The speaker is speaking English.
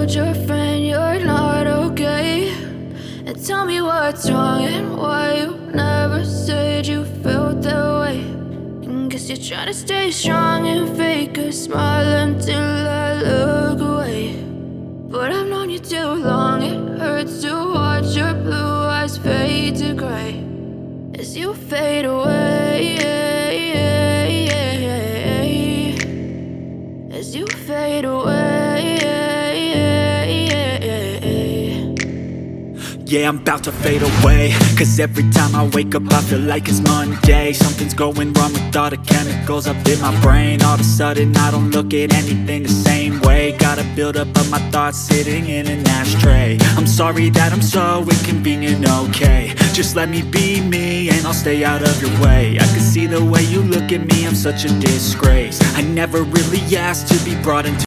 told your friend you're not okay, and tell me what's wrong and why you never said you felt that way. And guess you're trying to stay strong and fake a smile until I look away. But I've known you too long, it hurts to watch your blue eyes fade to gray as you fade away, as you fade away. Yeah, I'm about to fade away, cause every time I wake up I feel like it's Monday. Something's going wrong with all the chemicals up in my brain. All of a sudden I don't look at anything the same way. Got a buildup of my thoughts sitting in an ashtray. I'm sorry that I'm so inconvenient, okay. Just let me be me and I'll stay out of your way. I can see the way you look at me, I'm such a disgrace. I never really asked to be brought into